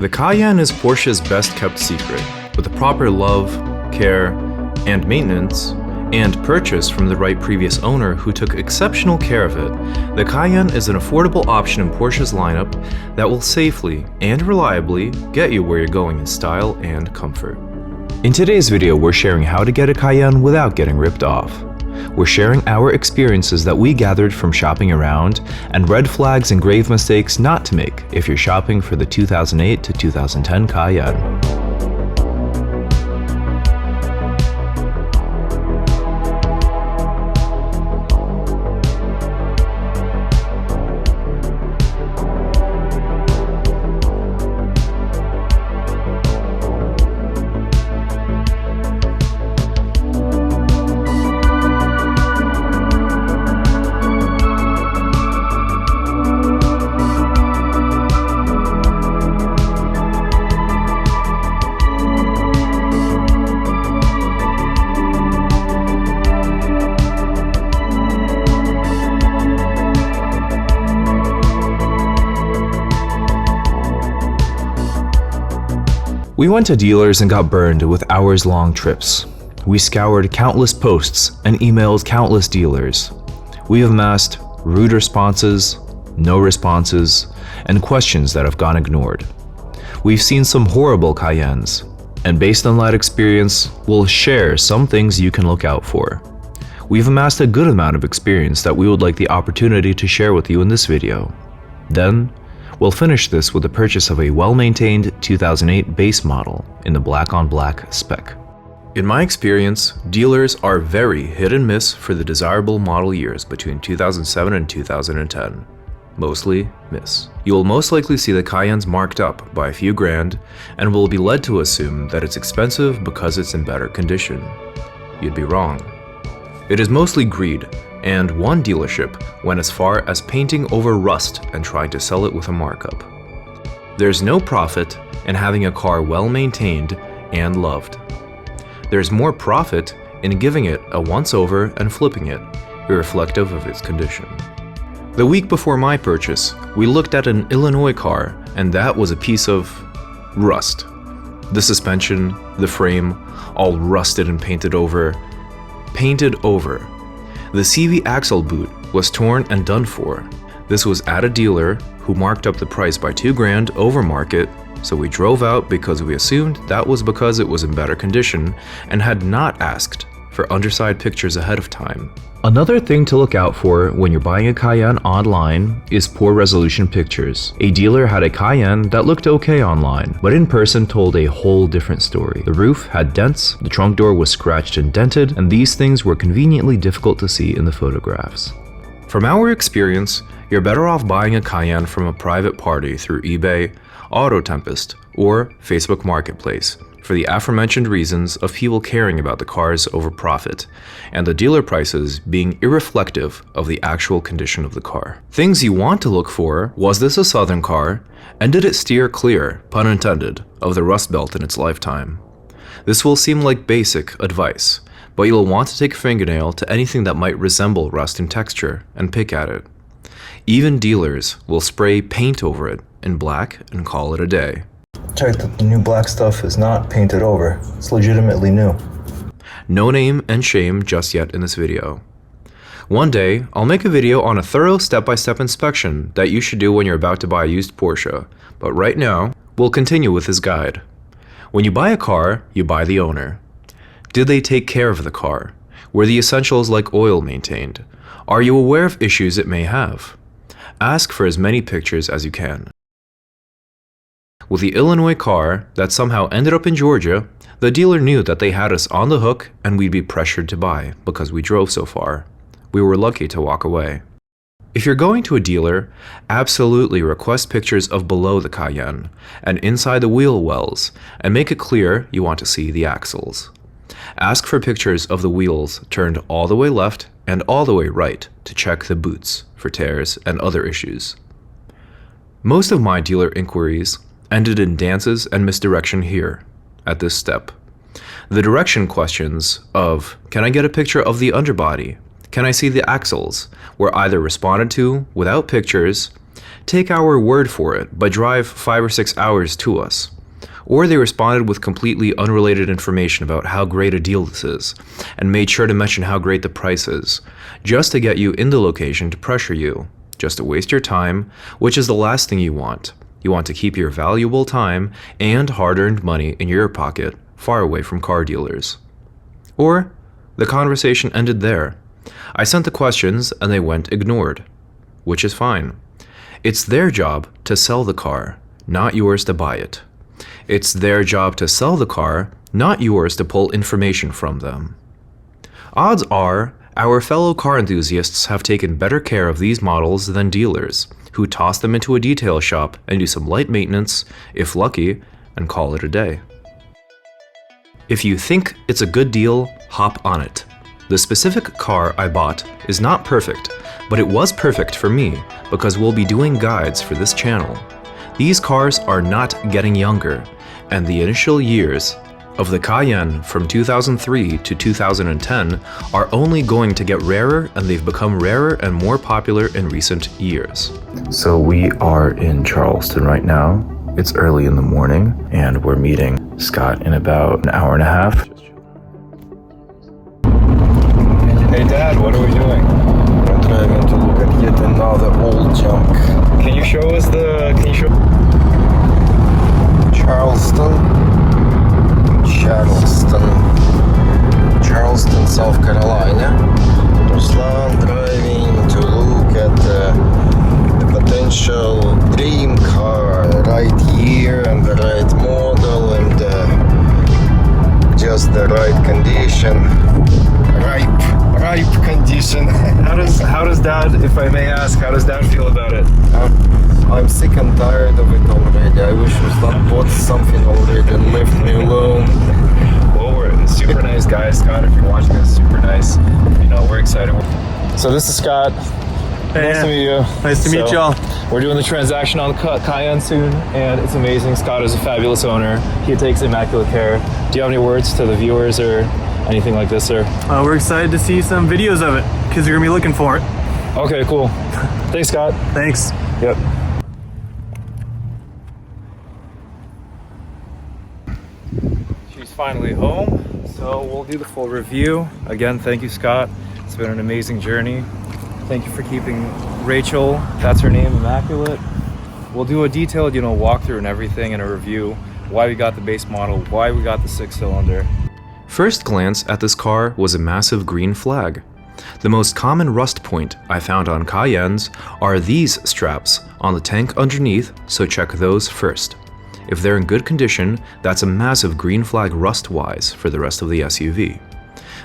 The Cayenne is Porsche's best kept secret. With the proper love, care, and maintenance, and purchase from the right previous owner who took exceptional care of it, the Cayenne is an affordable option in Porsche's lineup that will safely and reliably get you where you're going in style and comfort. In today's video, we're sharing how to get a Cayenne without getting ripped off. We're sharing our experiences that we gathered from shopping around and red flags and grave mistakes not to make if you're shopping for the 2008 to 2010 Cayenne. We went to dealers and got burned with hours-long trips. We scoured countless posts and emailed countless dealers. We have amassed rude responses, no responses, and questions that have gone ignored. We've seen some horrible Cayennes, and based on that experience, we'll share some things you can look out for. We've amassed a good amount of experience that we would like the opportunity to share with you in this video. Then, we'll finish this with the purchase of a well-maintained 2008 base model in the black-on-black spec. In my experience, dealers are very hit and miss for the desirable model years between 2007 and 2010. Mostly miss. You will most likely see the Cayennes marked up by a few grand and will be led to assume that it's expensive because it's in better condition. You'd be wrong. It is mostly greed, and one dealership went as far as painting over rust and trying to sell it with a markup. There's no profit in having a car well maintained and loved. There's more profit in giving it a once-over and flipping it, irrespective of its condition. The week before my purchase, we looked at an Illinois car, and that was a piece of rust. The suspension, the frame, all rusted and painted over. Painted over. The CV axle boot was torn and done for. This was at a dealer who marked up the price by 2 grand over market, so we drove out because we assumed that was because it was in better condition and had not asked for underside pictures ahead of time. Another thing to look out for when you're buying a Cayenne online is poor resolution pictures. A dealer had a Cayenne that looked okay online, but in person told a whole different story. The roof had dents, the trunk door was scratched and dented, and these things were conveniently difficult to see in the photographs. From our experience, you're better off buying a Cayenne from a private party through eBay, Auto Tempest, or Facebook Marketplace, for the aforementioned reasons of people caring about the cars over profit, and the dealer prices being irreflective of the actual condition of the car. Things you want to look for: was this a Southern car, and did it steer clear, pun intended, of the rust belt in its lifetime? This will seem like basic advice, but you'll want to take a fingernail to anything that might resemble rust in texture and pick at it. Even dealers will spray paint over it in black and call it a day. Check that the new black stuff is not painted over. It's legitimately new. No name and shame just yet in this video. One day, I'll make a video on a thorough step-by-step inspection that you should do when you're about to buy a used Porsche, but right now, we'll continue with this guide. When you buy a car, you buy the owner. Did they take care of the car? Were the essentials like oil maintained? Are you aware of issues it may have? Ask for as many pictures as you can. With the Illinois car that somehow ended up in Georgia, the dealer knew that they had us on the hook and we'd be pressured to buy because we drove so far. We were lucky to walk away. If you're going to a dealer, absolutely request pictures of below the Cayenne and inside the wheel wells, and make it clear you want to see the axles. Ask for pictures of the wheels turned all the way left and all the way right to check the boots for tears and other issues. Most of my dealer inquiries ended in dances and misdirection here, at this step. The direction questions of, can I get a picture of the underbody? Can I see the axles? Were either responded to without pictures take our word for it, but drive 5 or 6 hours to us. Or they responded with completely unrelated information about how great a deal this is, and made sure to mention how great the price is, just to get you in the location to pressure you, just to waste your time, which is the last thing you want. You want to keep your valuable time and hard-earned money in your pocket, far away from car dealers. Or the conversation ended there. I sent the questions and they went ignored, which is fine. It's their job to sell the car, not yours to buy it. It's their job to sell the car, not yours to pull information from them. Odds are, our fellow car enthusiasts have taken better care of these models than dealers, who toss them into a detail shop and do some light maintenance, if lucky, and call it a day. If you think it's a good deal, hop on it. The specific car I bought is not perfect, but it was perfect for me because we'll be doing guides for this channel. These cars are not getting younger, and the initial years of the Cayenne from 2003 to 2010 are only going to get rarer, and they've become rarer and more popular in recent years. So we are in Charleston right now. It's early in the morning, and we're meeting Scott in about an hour and a half. Hey Dad, what are we doing? I'm driving to look at yet another old junk. Can you show us Charleston, South Carolina. Ruslan driving to look at the potential dream car, right year and the right model and just the right condition, ripe condition. How does Dad, if I may ask, how does Dad feel about it? I'm sick and tired of it already. I wish Ruslan bought something already and left me alone. Well, we're a super nice guy, Scott. If you're watching this, super nice. You know, we're excited. So this is Scott. Hey, nice to meet you. Nice to meet y'all. We're doing the transaction on the Cayenne soon, and it's amazing. Scott is a fabulous owner. He takes immaculate care. Do you have any words to the viewers or anything like this, sir? We're excited to see some videos of it. Kids are gonna be looking for it. Okay, cool. Thanks, Scott. Thanks. Yep. She's finally home, so we'll do the full review. Again, thank you, Scott. It's been an amazing journey. Thank you for keeping Rachel, that's her name, immaculate. We'll do a detailed, walkthrough and everything, and a review. Why we got the base model, why we got the 6-cylinder. First glance at this car was a massive green flag. The most common rust point I found on Cayennes are these straps on the tank underneath, so check those first. If they're in good condition, that's a massive green flag rust-wise for the rest of the SUV.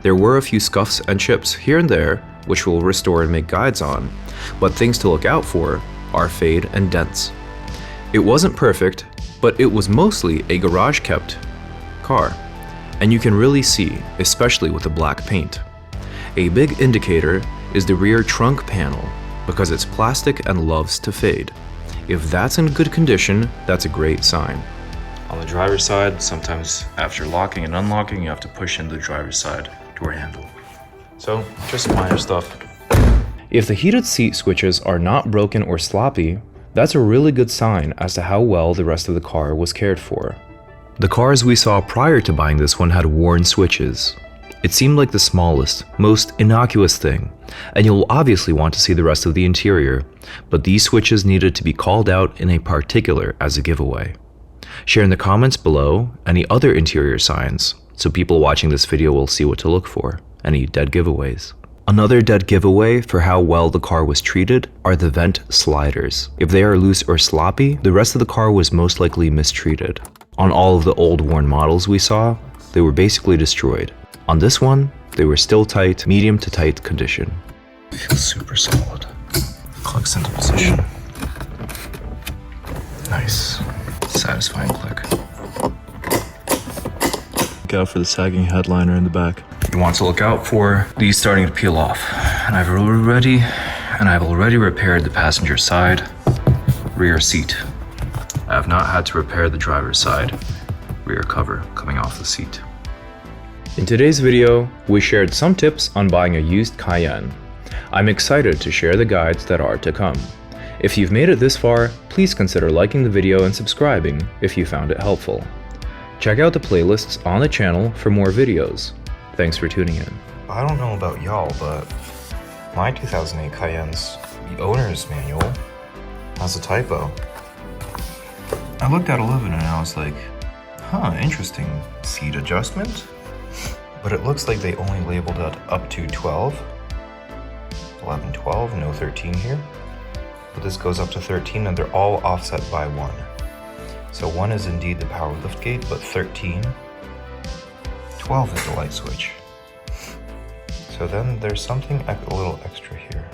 There were a few scuffs and chips here and there, which we'll restore and make guides on, but things to look out for are fade and dents. It wasn't perfect, but it was mostly a garage-kept car, and you can really see, especially with the black paint. A big indicator is the rear trunk panel, because it's plastic and loves to fade. If that's in good condition, that's a great sign. On the driver's side, sometimes after locking and unlocking, you have to push in the driver's side door handle. So, just minor stuff. If the heated seat switches are not broken or sloppy, that's a really good sign as to how well the rest of the car was cared for. The cars we saw prior to buying this one had worn switches. It seemed like the smallest, most innocuous thing, and you'll obviously want to see the rest of the interior, but these switches needed to be called out in a particular as a giveaway. Share in the comments below any other interior signs, so people watching this video will see what to look for, any dead giveaways. Another dead giveaway for how well the car was treated are the vent sliders. If they are loose or sloppy, the rest of the car was most likely mistreated. On all of the old worn models we saw, they were basically destroyed. On this one, they were still tight, medium to tight condition. It feels super solid. Clicks into position. Nice. Satisfying click. Look out for the sagging headliner in the back. You want to look out for these starting to peel off. And I've already repaired the passenger side rear seat. I have not had to repair the driver's side rear cover coming off the seat. In today's video, we shared some tips on buying a used Cayenne. I'm excited to share the guides that are to come. If you've made it this far, please consider liking the video and subscribing if you found it helpful. Check out the playlists on the channel for more videos. Thanks for tuning in. I don't know about y'all, but my 2008 Cayenne's owner's manual has a typo. I looked at 11 and I was like, huh, interesting. Seat adjustment? But it looks like they only labeled it up to 12. 11, 12, no 13 here. But this goes up to 13 and they're all offset by 1. So 1 is indeed the power lift gate, but 13, 12 is the light switch. So then there's something a little extra here.